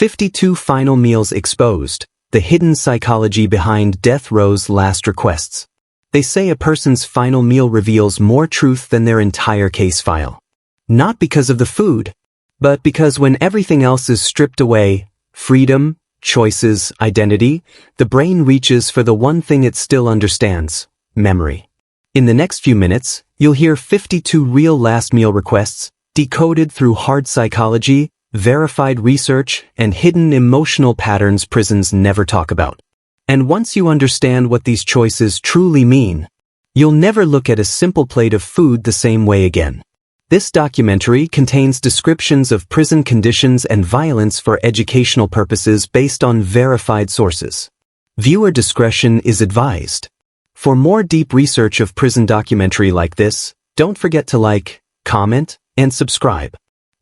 52 Final Meals Exposed, the hidden psychology behind death row's last requests. They say a person's final meal reveals more truth than their entire case file. Not because of the food, but because when everything else is stripped away, freedom, choices, identity, the brain reaches for the one thing it still understands, memory. In the next few minutes, you'll hear 52 real last meal requests, decoded through hard psychology, verified research, and hidden emotional patterns prisons never talk about. And once you understand what these choices truly mean, you'll never look at a simple plate of food the same way again. This documentary contains descriptions of prison conditions and violence for educational purposes based on verified sources. Viewer discretion is advised. For more deep research of prison documentary like this, don't forget to like, comment, and subscribe.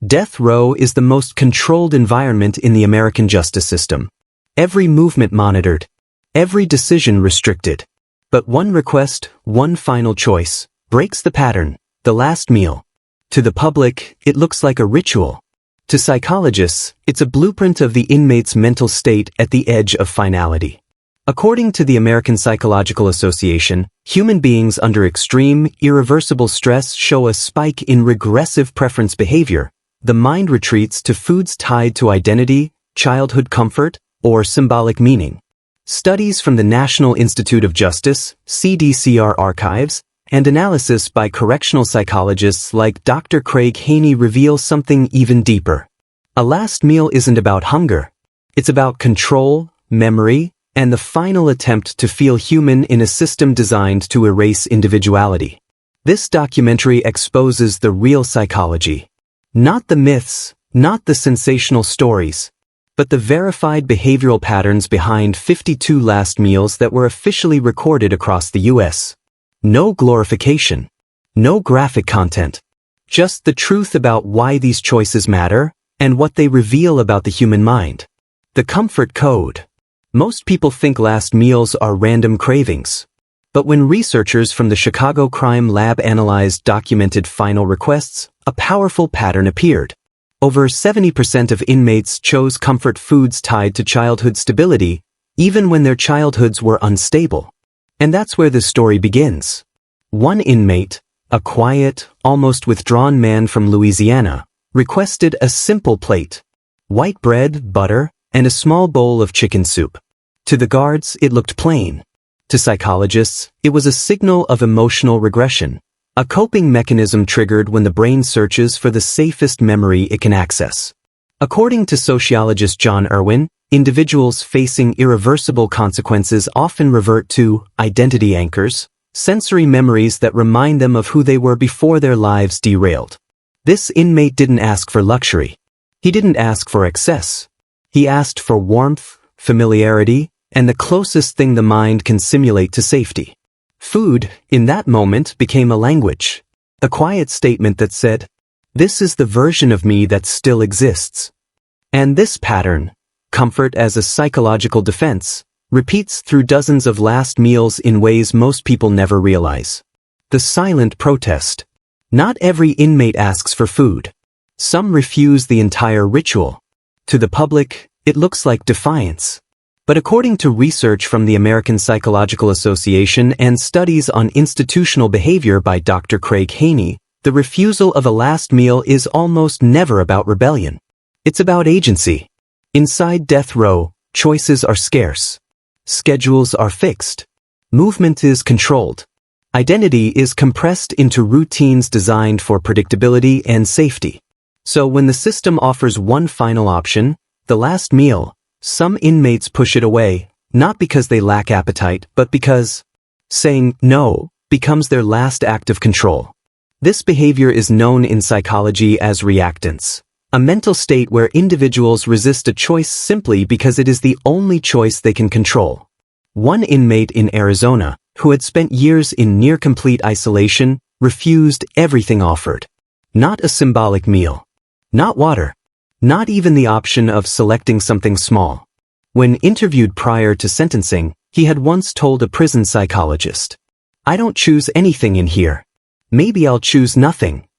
Death row is the most controlled environment in the American justice system. Every movement monitored. Every decision restricted. But one request, one final choice, breaks the pattern, the last meal. To the public, it looks like a ritual. To psychologists, it's a blueprint of the inmate's mental state at the edge of finality. According to the American Psychological Association, human beings under extreme, irreversible stress show a spike in regressive preference behavior. The mind retreats to foods tied to identity, childhood comfort, or symbolic meaning. Studies from the National Institute of Justice, CDCR archives, and analysis by correctional psychologists like Dr. Craig Haney reveal something even deeper. A last meal isn't about hunger. It's about control, memory, and the final attempt to feel human in a system designed to erase individuality. This documentary exposes the real psychology. Not the myths, not the sensational stories, but the verified behavioral patterns behind 52 last meals that were officially recorded across the U.S. No glorification. No graphic content. Just the truth about why these choices matter and what they reveal about the human mind. The comfort code. Most people think last meals are random cravings. But when researchers from the Chicago Crime Lab analyzed documented final requests, a powerful pattern appeared. Over 70% of inmates chose comfort foods tied to childhood stability, even when their childhoods were unstable. And that's where the story begins. One inmate, a quiet, almost withdrawn man from Louisiana, requested a simple plate. White bread, butter, and a small bowl of chicken soup. To the guards, it looked plain. To psychologists, it was a signal of emotional regression. A coping mechanism triggered when the brain searches for the safest memory it can access. According to sociologist John Irwin, individuals facing irreversible consequences often revert to identity anchors, sensory memories that remind them of who they were before their lives derailed. This inmate didn't ask for luxury. He didn't ask for excess. He asked for warmth, familiarity, and the closest thing the mind can simulate to safety. Food, in that moment, became a language. A quiet statement that said, "This is the version of me that still exists." And this pattern, comfort as a psychological defense, repeats through dozens of last meals in ways most people never realize. The silent protest. Not every inmate asks for food. Some refuse the entire ritual. To the public, it looks like defiance. But according to research from the American Psychological Association and studies on institutional behavior by Dr. Craig Haney, the refusal of a last meal is almost never about rebellion. It's about agency. Inside death row, choices are scarce. Schedules are fixed. Movement is controlled. Identity is compressed into routines designed for predictability and safety. So when the system offers one final option, the last meal, some inmates push it away, not because they lack appetite, but because saying no becomes their last act of control. This behavior is known in psychology as reactance, a mental state where individuals resist a choice simply because it is the only choice they can control. One inmate in Arizona, who had spent years in near-complete isolation, refused everything offered. Not a symbolic meal. Not water. Not even the option of selecting something small. When interviewed prior to sentencing, he had once told a prison psychologist, "I don't choose anything in here. Maybe I'll choose nothing."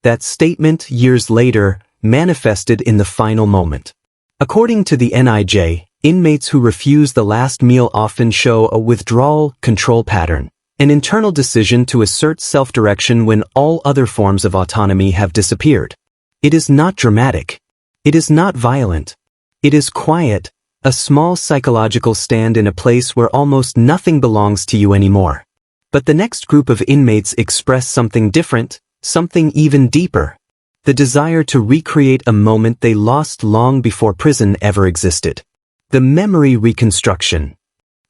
That statement, years later, manifested in the final moment. According to the NIJ, inmates who refuse the last meal often show a withdrawal control pattern, an internal decision to assert self-direction when all other forms of autonomy have disappeared. It is not dramatic. It is not violent. It is quiet, a small psychological stand in a place where almost nothing belongs to you anymore. But the next group of inmates express something different, something even deeper. The desire to recreate a moment they lost long before prison ever existed. The memory reconstruction.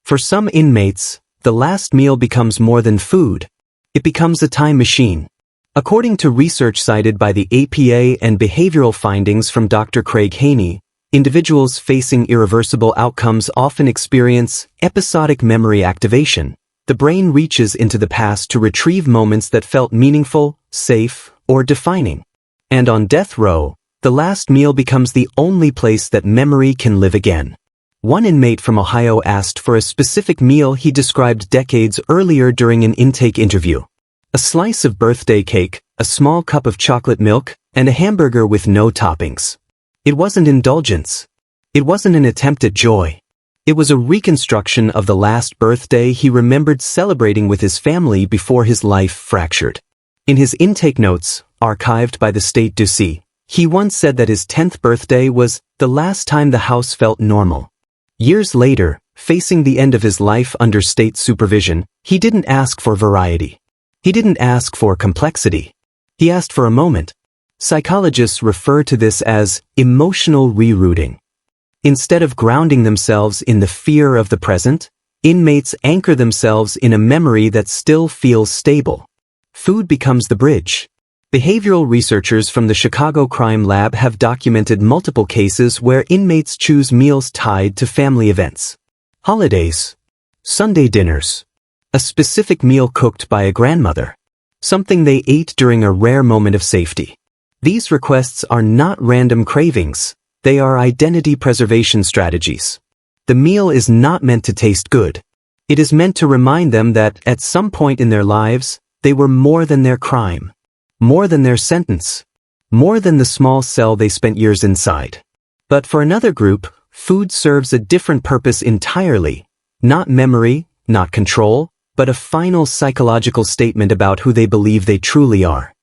For some inmates, the last meal becomes more than food. It becomes a time machine. According to research cited by the APA and behavioral findings from Dr. Craig Haney, individuals facing irreversible outcomes often experience episodic memory activation. The brain reaches into the past to retrieve moments that felt meaningful, safe, or defining. And on death row, the last meal becomes the only place that memory can live again. One inmate from Ohio asked for a specific meal he described decades earlier during an intake interview. A slice of birthday cake, a small cup of chocolate milk, and a hamburger with no toppings. It wasn't indulgence. It wasn't an attempt at joy. It was a reconstruction of the last birthday he remembered celebrating with his family before his life fractured. In his intake notes, archived by the state Ducey, he once said that his 10th birthday was the last time the house felt normal. Years later, facing the end of his life under state supervision, he didn't ask for variety. He didn't ask for complexity. He asked for a moment. Psychologists refer to this as emotional rerouting. Instead of grounding themselves in the fear of the present, inmates anchor themselves in a memory that still feels stable. Food becomes the bridge. Behavioral researchers from the Chicago Crime Lab have documented multiple cases where inmates choose meals tied to family events. Holidays. Sunday dinners. A specific meal cooked by a grandmother. Something they ate during a rare moment of safety. These requests are not random cravings. They are identity preservation strategies. The meal is not meant to taste good. It is meant to remind them that at some point in their lives, they were more than their crime. More than their sentence. More than the small cell they spent years inside. But for another group, food serves a different purpose entirely. Not memory, not control, but a final psychological statement about who they believe they truly are.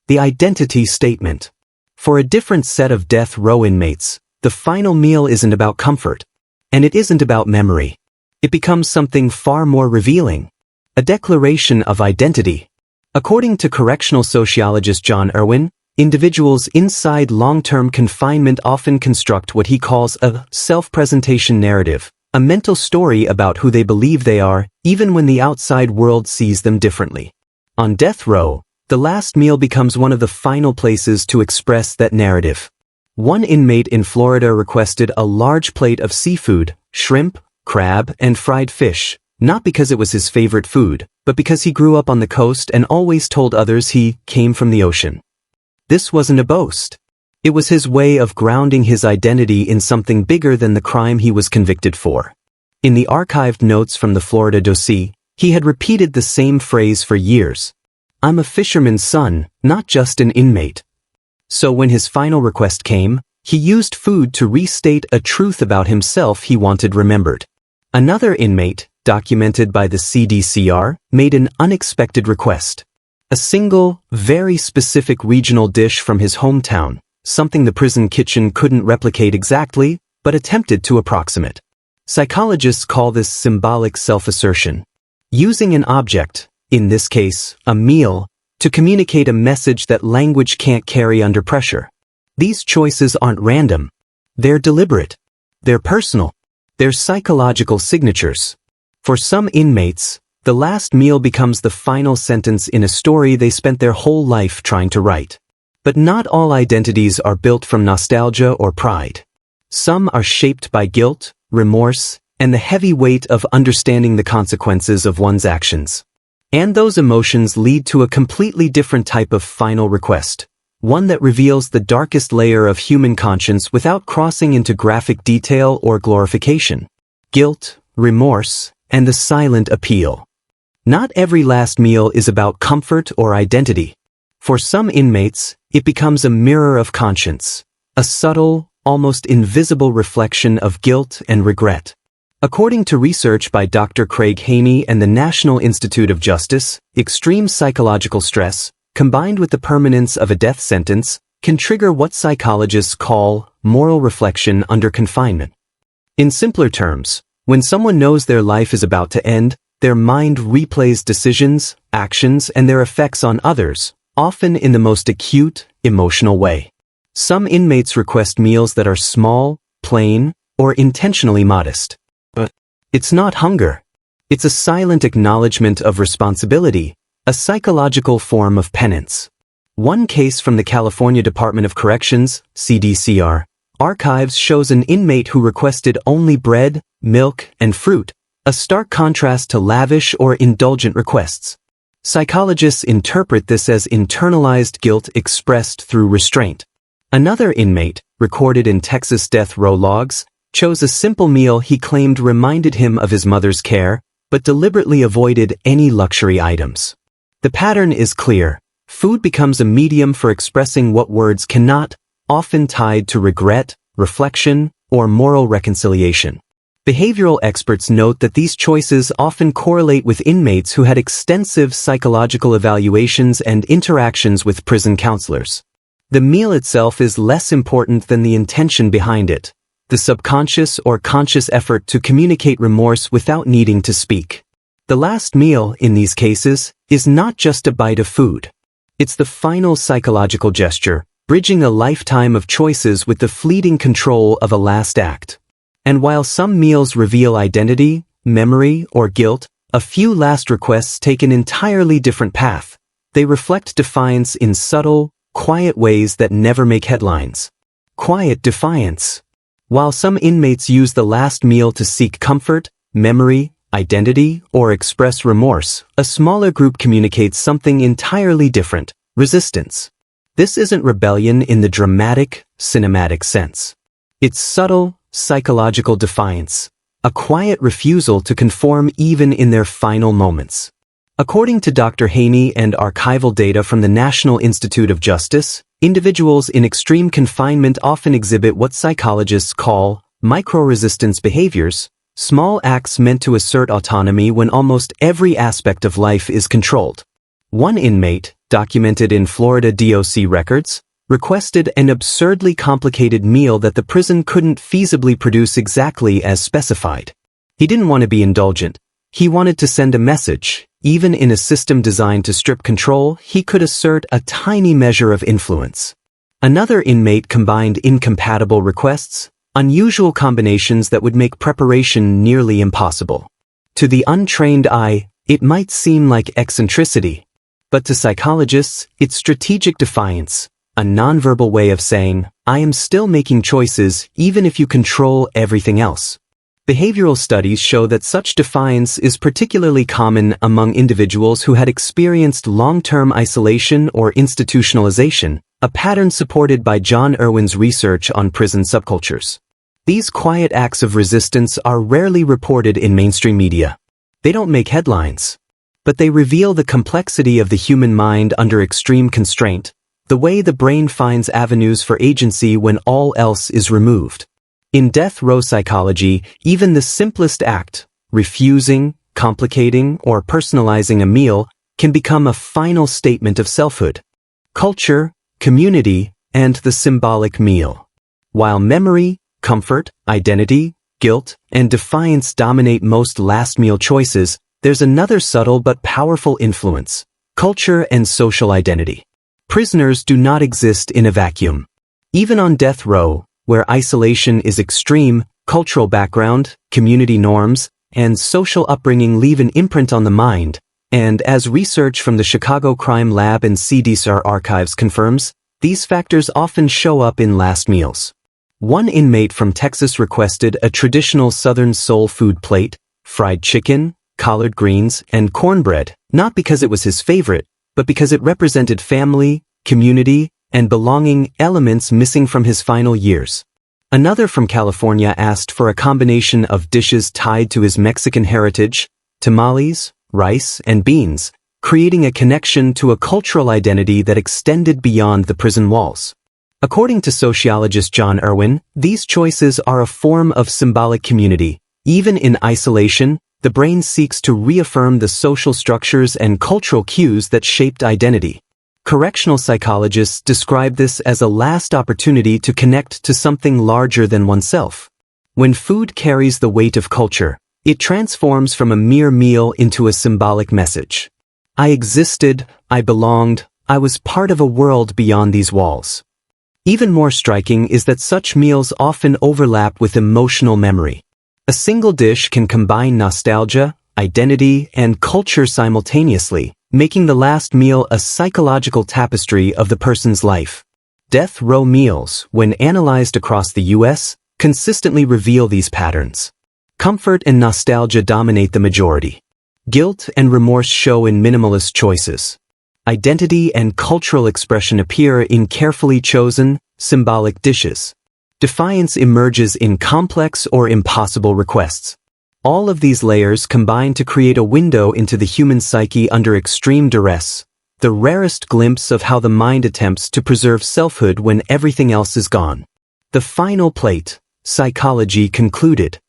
The identity statement. For a different set of death row inmates, the final meal isn't about comfort. And it isn't about memory. It becomes something far more revealing. A declaration of identity. According to correctional sociologist John Irwin, individuals inside long-term confinement often construct what he calls a self-presentation narrative, a mental story about who they believe they are, even when the outside world sees them differently. On death row, the last meal becomes one of the final places to express that narrative. One inmate in Florida requested a large plate of seafood, shrimp, crab, and fried fish, not because it was his favorite food, but because he grew up on the coast and always told others he came from the ocean. This wasn't a boast. It was his way of grounding his identity in something bigger than the crime he was convicted for. In the archived notes from the Florida dossier, he had repeated the same phrase for years. "I'm a fisherman's son, not just an inmate." So when his final request came, he used food to restate a truth about himself he wanted remembered. Another inmate, documented by the CDCR, made an unexpected request. A single, very specific regional dish from his hometown, something the prison kitchen couldn't replicate exactly, but attempted to approximate. Psychologists call this symbolic self-assertion. Using an object, in this case, a meal, to communicate a message that language can't carry under pressure. These choices aren't random. They're deliberate. They're personal. They're psychological signatures. For some inmates, the last meal becomes the final sentence in a story they spent their whole life trying to write. But not all identities are built from nostalgia or pride. Some are shaped by guilt, remorse, and the heavy weight of understanding the consequences of one's actions. And those emotions lead to a completely different type of final request, one that reveals the darkest layer of human conscience without crossing into graphic detail or glorification. Guilt, remorse, and the silent appeal. Not every last meal is about comfort or identity. For some inmates, it becomes a mirror of conscience, a subtle, almost invisible reflection of guilt and regret. According to research by Dr. Craig Haney and the National Institute of Justice, extreme psychological stress, combined with the permanence of a death sentence, can trigger what psychologists call moral reflection under confinement. In simpler terms, when someone knows their life is about to end, their mind replays decisions, actions, and their effects on others, often in the most acute, emotional way. Some inmates request meals that are small, plain, or intentionally modest. But it's not hunger. It's a silent acknowledgement of responsibility, a psychological form of penance. One case from the California Department of Corrections, CDCR, archives shows an inmate who requested only bread, milk, and fruit, a stark contrast to lavish or indulgent requests. Psychologists interpret this as internalized guilt expressed through restraint. Another inmate, recorded in Texas death row logs, chose a simple meal he claimed reminded him of his mother's care, but deliberately avoided any luxury items. The pattern is clear. Food becomes a medium for expressing what words cannot, often tied to regret, reflection, or moral reconciliation. Behavioral experts note that these choices often correlate with inmates who had extensive psychological evaluations and interactions with prison counselors. The meal itself is less important than the intention behind it, the subconscious or conscious effort to communicate remorse without needing to speak. The last meal, in these cases, is not just a bite of food. It's the final psychological gesture, bridging a lifetime of choices with the fleeting control of a last act. And while some meals reveal identity, memory, or guilt, a few last requests take an entirely different path. They reflect defiance in subtle, quiet ways that never make headlines. Quiet defiance. While some inmates use the last meal to seek comfort, memory, identity, or express remorse, a smaller group communicates something entirely different: resistance. This isn't rebellion in the dramatic, cinematic sense. It's subtle, psychological defiance, a quiet refusal to conform even in their final moments. According to Dr. Haney and archival data from the National Institute of Justice, individuals in extreme confinement often exhibit what psychologists call micro-resistance behaviors, small acts meant to assert autonomy when almost every aspect of life is controlled. One inmate, documented in Florida DOC records, requested an absurdly complicated meal that the prison couldn't feasibly produce exactly as specified. He didn't want to be indulgent. He wanted to send a message. Even in a system designed to strip control, he could assert a tiny measure of influence. Another inmate combined incompatible requests, unusual combinations that would make preparation nearly impossible. To the untrained eye, it might seem like eccentricity, but to psychologists, it's strategic defiance, a nonverbal way of saying, I am still making choices even if you control everything else. Behavioral studies show that such defiance is particularly common among individuals who had experienced long-term isolation or institutionalization, a pattern supported by John Irwin's research on prison subcultures. These quiet acts of resistance are rarely reported in mainstream media. They don't make headlines, but they reveal the complexity of the human mind under extreme constraint, the way the brain finds avenues for agency when all else is removed. In death row psychology, even the simplest act, refusing, complicating, or personalizing a meal, can become a final statement of selfhood. Culture, community, and the symbolic meal. While memory, comfort, identity, guilt, and defiance dominate most last meal choices, there's another subtle but powerful influence: culture and social identity. Prisoners do not exist in a vacuum. Even on death row, where isolation is extreme, cultural background, community norms, and social upbringing leave an imprint on the mind, and as research from the Chicago Crime Lab and CDCR archives confirms, these factors often show up in last meals. One inmate from Texas requested a traditional Southern soul food plate, fried chicken, collard greens, and cornbread, not because it was his favorite, but because it represented family, community, and belonging, elements missing from his final years. Another from California asked for a combination of dishes tied to his Mexican heritage, tamales, rice, and beans, creating a connection to a cultural identity that extended beyond the prison walls. According to sociologist John Irwin, these choices are a form of symbolic community. Even in isolation, the brain seeks to reaffirm the social structures and cultural cues that shaped identity. Correctional psychologists describe this as a last opportunity to connect to something larger than oneself. When food carries the weight of culture, it transforms from a mere meal into a symbolic message. I existed, I belonged, I was part of a world beyond these walls. Even more striking is that such meals often overlap with emotional memory. A single dish can combine nostalgia, identity, and culture simultaneously, making the last meal a psychological tapestry of the person's life. Death row meals, when analyzed across the U.S., consistently reveal these patterns. Comfort and nostalgia dominate the majority. Guilt and remorse show in minimalist choices. Identity and cultural expression appear in carefully chosen, symbolic dishes. Defiance emerges in complex or impossible requests. All of these layers combine to create a window into the human psyche under extreme duress, the rarest glimpse of how the mind attempts to preserve selfhood when everything else is gone. The final plate, psychology concluded.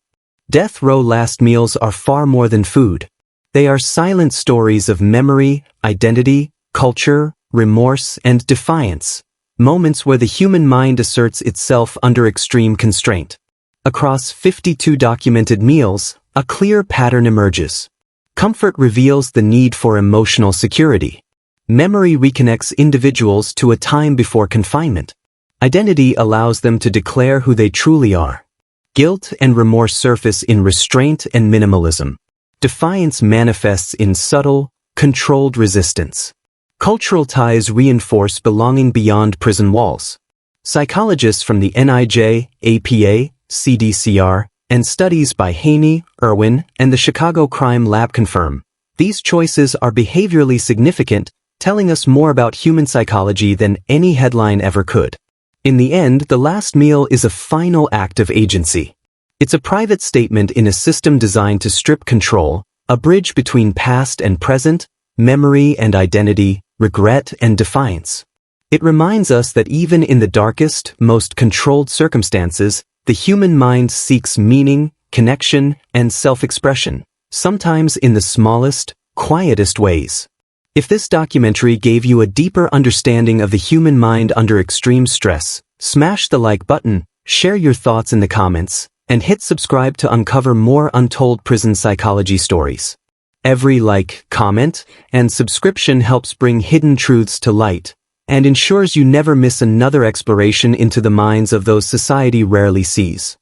Death row last meals are far more than food. They are silent stories of memory, identity, culture, remorse, and defiance, moments where the human mind asserts itself under extreme constraint. Across 52 documented meals, a clear pattern emerges. Comfort reveals the need for emotional security. Memory reconnects individuals to a time before confinement. Identity allows them to declare who they truly are. Guilt and remorse surface in restraint and minimalism. Defiance manifests in subtle, controlled resistance. Cultural ties reinforce belonging beyond prison walls. Psychologists from the NIJ, APA, CDCR, and studies by Haney, Irwin, and the Chicago Crime Lab confirm these choices are behaviorally significant, telling us more about human psychology than any headline ever could. In the end, the last meal is a final act of agency. It's a private statement in a system designed to strip control, a bridge between past and present, memory and identity, regret and defiance. It reminds us that even in the darkest, most controlled circumstances, the human mind seeks meaning, connection, and self-expression, sometimes in the smallest, quietest ways. If this documentary gave you a deeper understanding of the human mind under extreme stress, smash the like button, share your thoughts in the comments, and hit subscribe to uncover more untold prison psychology stories. Every like, comment, and subscription helps bring hidden truths to light, and ensures you never miss another exploration into the minds of those society rarely sees.